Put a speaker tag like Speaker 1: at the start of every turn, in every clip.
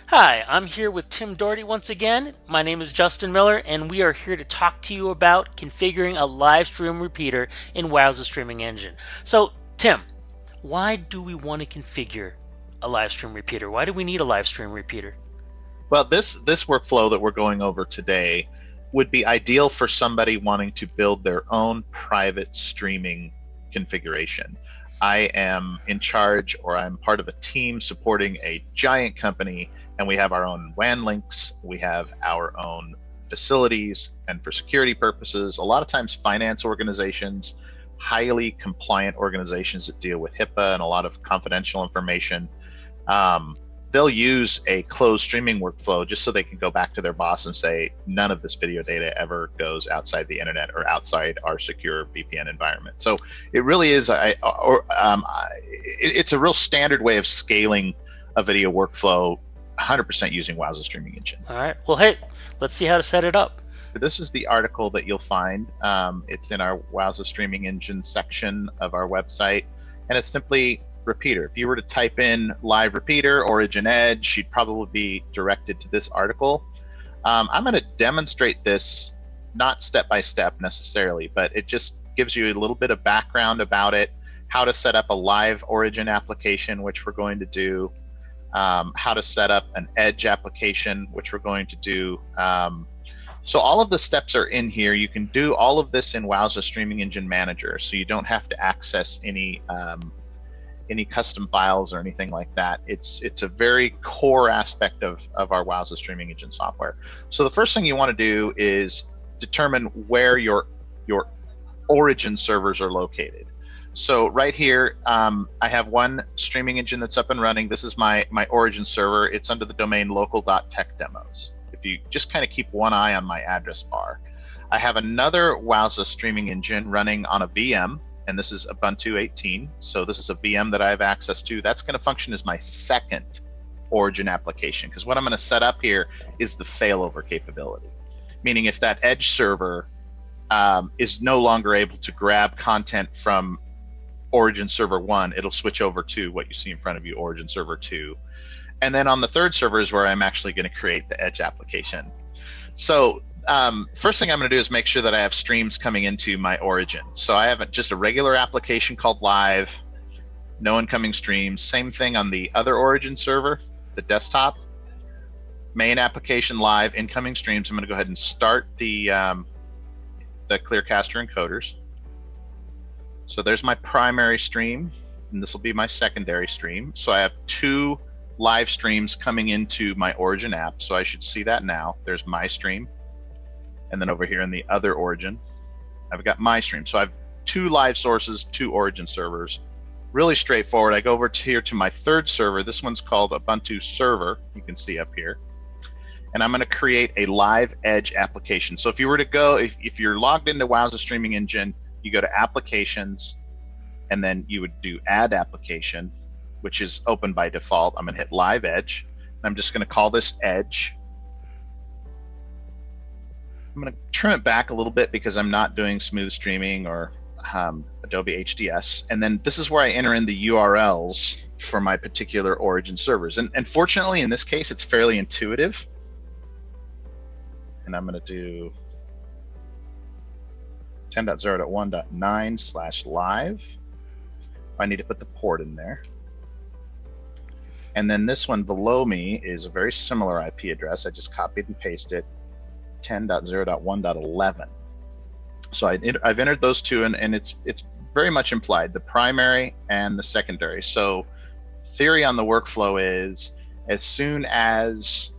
Speaker 1: Hi, I'm here with Tim Doherty once again. My name is Justin Miller, and we are here to talk to you about configuring a live stream repeater in Wowza Streaming Engine. So, Tim, why do we want to configure a live stream repeater? Why do we need a live stream repeater?
Speaker 2: Well, this workflow that we're going over today would be ideal for somebody wanting to build their own private streaming configuration. I am in charge, or I'm part of a team supporting a giant company, and we have our own WAN links, we have our own facilities, and for security purposes, a lot of times finance organizations, highly compliant organizations that deal with HIPAA and a lot of confidential information, they'll use a closed streaming workflow just so they can go back to their boss and say, none of this video data ever goes outside the internet or outside our secure VPN environment. So it really is, it's a real standard way of scaling a video workflow 100% using Wowza Streaming Engine.
Speaker 1: All right. Well, hey, let's see how to set it up.
Speaker 2: This is the article that you'll find. It's in our Wowza Streaming Engine section of our website, and it's simply repeater. If you were to type in live repeater, Origin Edge, you'd probably be directed to this article. I'm going to demonstrate this, not step by step necessarily, but it just gives you a little bit of background about it, how to set up a live Origin application, which we're going to do, how to set up an Edge application, which we're going to do. So all of the steps are in here. You can do all of this in Wowza Streaming Engine Manager, so you don't have to access any custom files or anything like that. It's a very core aspect of our Wowza Streaming Engine software. So the first thing you want to do is determine where your origin servers are located. So right here, I have one streaming engine that's up and running. This is my origin server. It's under the domain local.techdemos. If you just kind of keep one eye on my address bar. I have another Wowza Streaming Engine running on a VM, and this is Ubuntu 18. So this is a VM that I have access to. That's going to function as my second Origin application, because what I'm going to set up here is the failover capability. Meaning if that Edge server is no longer able to grab content from Origin Server 1, it'll switch over to what you see in front of you, Origin Server 2. And then on the third server is where I'm actually going to create the Edge application. So first thing I'm going to do is make sure that I have streams coming into my Origin. So I have just a regular application called Live, no incoming streams. Same thing on the other Origin server, the desktop. Main application Live, incoming streams. I'm going to go ahead and start the Clearcaster encoders. So there's my primary stream, and this will be my secondary stream. So I have two live streams coming into my Origin app. So I should see that now. There's my stream. And then over here in the other Origin, I've got my stream. So I have two live sources, two Origin servers. Really straightforward. I go over here to my third server. This one's called Ubuntu Server. You can see up here. And I'm going to create a live Edge application. So if you were to go, if you're logged into Wowza Streaming Engine, you go to Applications, and then you would do Add Application, which is open by default. I'm going to hit Live Edge. And I'm just going to call this Edge. I'm going to trim it back a little bit because I'm not doing smooth streaming or Adobe HDS. And then this is where I enter in the URLs for my particular Origin servers. And fortunately, in this case, it's fairly intuitive. And I'm going to do 10.0.1.9/live. I need to put the port in there. And then this one below me is a very similar IP address. I just copied and pasted 10.0.1.11. So I've entered those two, and it's very much implied, the primary and the secondary. So theory on the workflow is as soon as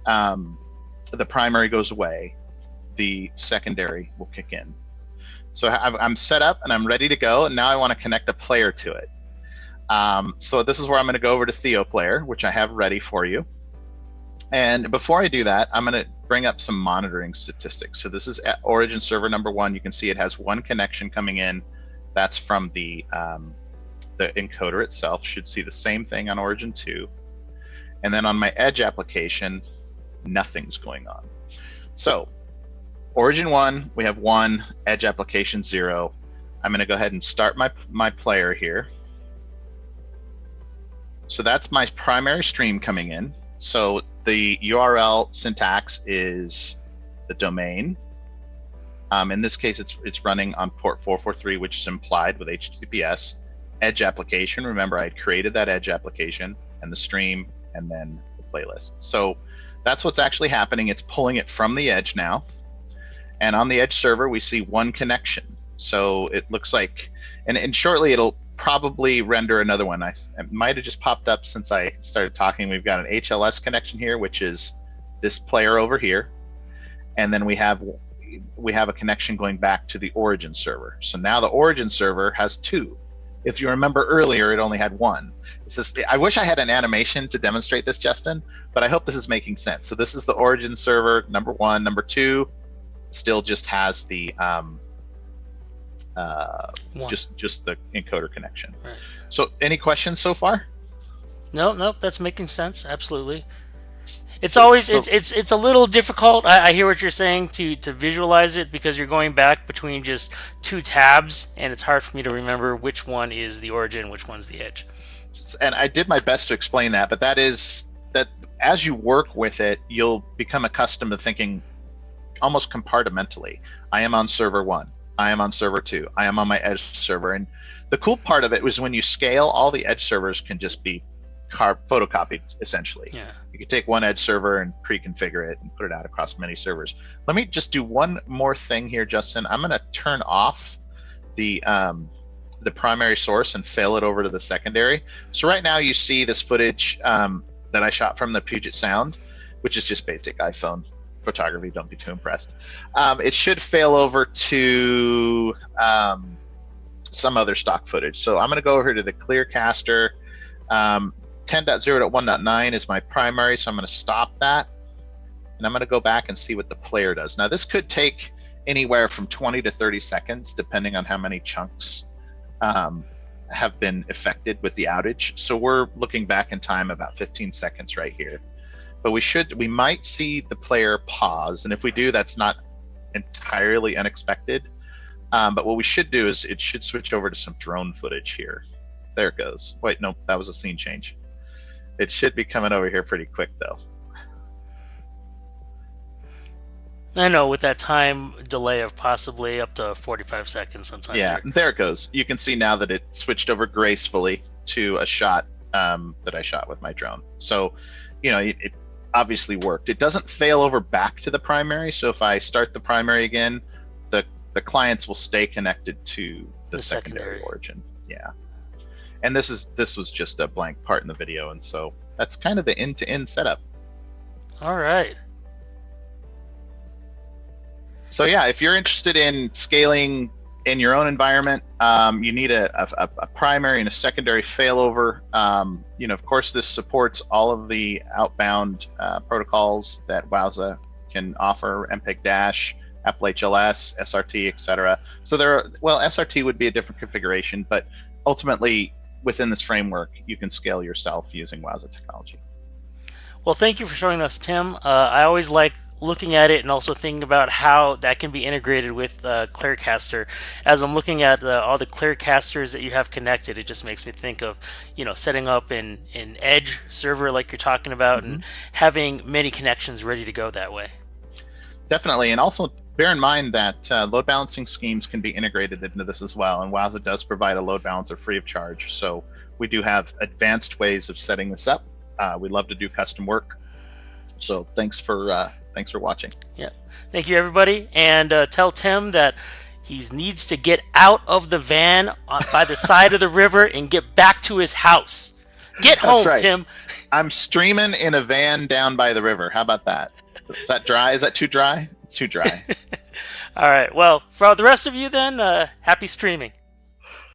Speaker 2: the primary goes away, the secondary will kick in. So I'm set up and I'm ready to go, and now I want to connect a player to it. So this is where I'm going to go over to Theo Player, which I have ready for you. And before I do that, I'm going to bring up some monitoring statistics. So this is at Origin server number 1. You can see it has one connection coming in. That's from the encoder itself. Should see the same thing on Origin 2. And then on my Edge application, nothing's going on. So Origin 1, we have 1, Edge application 0. I'm going to go ahead and start my player here. So that's my primary stream coming in. So the URL syntax is the domain. In this case, it's running on port 443, which is implied with HTTPS. Edge application. Remember, I had created that Edge application and the stream and then the playlist. So that's what's actually happening. It's pulling it from the Edge now. And on the Edge server, we see one connection. So it looks like, and shortly it'll probably render another one. It might have just popped up since I started talking. We've got an HLS connection here, which is this player over here. And then we have a connection going back to the origin server. So now the origin server has two. If you remember earlier, it only had one. It's just, I wish I had an animation to demonstrate this, Justin, but I hope this is making sense. So this is the origin server, number one. Number two still just has the just the encoder connection. Right. So any questions so far?
Speaker 1: Nope, that's making sense. Absolutely. It's always it's a little difficult. I hear what you're saying to visualize it because you're going back between just two tabs, and it's hard for me to remember which one is the origin, which one's the edge.
Speaker 2: And I did my best to explain that, but that as you work with it, you'll become accustomed to thinking almost compartmentally. I am on server 1. I am on server 2. I am on my edge server. And the cool part of it was when you scale, all the edge servers can just be photocopied, essentially. Yeah. You can take one edge server and pre-configure it and put it out across many servers. Let me just do one more thing here, Justin. I'm going to turn off the primary source and fail it over to the secondary. So right now you see this footage that I shot from the Puget Sound, which is just basic iPhone photography. Don't be too impressed. It should fail over to some other stock footage. So I'm going to go over to the Clearcaster. 10.0.1.9 is my primary, so I'm going to stop that. And I'm going to go back and see what the player does. Now, this could take anywhere from 20 to 30 seconds, depending on how many chunks have been affected with the outage. So we're looking back in time about 15 seconds right here. But we might see the player pause. And if we do, that's not entirely unexpected. But what we should do is it should switch over to some drone footage here. There it goes. Wait, no, that was a scene change. It should be coming over here pretty quick, though.
Speaker 1: I know, with that time delay of possibly up to 45 seconds sometimes.
Speaker 2: Yeah, there it goes. You can see now that it switched over gracefully to a shot that I shot with my drone. So, it obviously worked. It doesn't fail over back to the primary, so if I start the primary again, the clients will stay connected to the secondary origin. Yeah. And this was just a blank part in the video, and so that's kind of the end-to-end setup.
Speaker 1: All right. So
Speaker 2: yeah, if you're interested in scaling in your own environment, you need a primary and a secondary failover. Of course, this supports all of the outbound protocols that Wowza can offer: MPEG-, Apple HLS, SRT, etc. So SRT would be a different configuration, but ultimately, within this framework, you can scale yourself using Wowza technology.
Speaker 1: Well, thank you for showing us, Tim. I always like looking at it and also thinking about how that can be integrated with Clearcaster. As I'm looking at all the Clearcasters that you have connected, it just makes me think of setting up an Edge server like you're talking about, and having many connections ready to go that way. Definitely,
Speaker 2: and also bear in mind that load balancing schemes can be integrated into this as well, and Wowza does provide a load balancer free of charge. So we do have advanced ways of setting this up. We love to do custom work. So thanks for watching.
Speaker 1: Yeah, thank you, everybody, and tell Tim that he needs to get out of the van by the side of the river and get back to his house. Get home, right. Tim.
Speaker 2: I'm streaming in a van down by the river. How about that? Is that dry? Is that too dry? It's too dry.
Speaker 1: All right. Well, for the rest of you then, happy streaming.